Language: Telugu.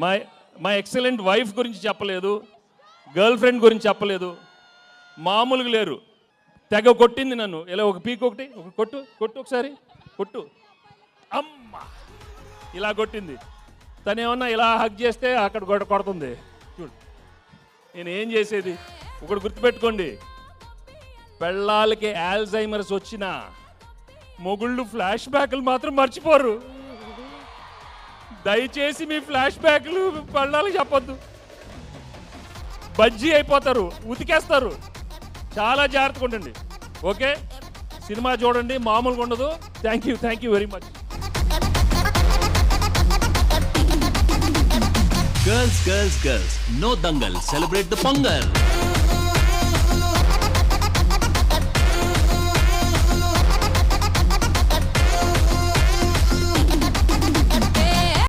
మా మా ఎక్సలెంట్ వైఫ్ గురించి చెప్పలేదు, గర్ల్ ఫ్రెండ్ గురించి చెప్పలేదు. మామూలుగా లేరు, తెగ కొట్టింది నన్ను. ఇలా ఒక పీక్ ఒకటి కొట్టు కొట్టు ఒకసారి కొట్టు, అమ్మ ఇలా కొట్టింది. తను ఏమన్నా ఇలా హగ్ చేస్తే అక్కడ కొడుతుంది. చూడు నేను ఏం చేసేది. ఒకటి గుర్తుపెట్టుకోండి, పెళ్ళాలకి ఆల్జైమర్స్ వచ్చినా మొగుళ్ళు ఫ్లాష్ బ్యాక్లు మాత్రం మర్చిపోరు. దయచేసి మీ ఫ్లాష్ బ్యాక్లు పెళ్ళాలకు చెప్పొద్దు, బజ్జీ అయిపోతారు, ఉతికేస్తారు. చాలా జాగ్రత్తగా ఉండండి. ఓకే, సినిమా చూడండి, మామూలుగా ఉండదు. Thank you very much. Girls, no dangal, celebrate the Pongal.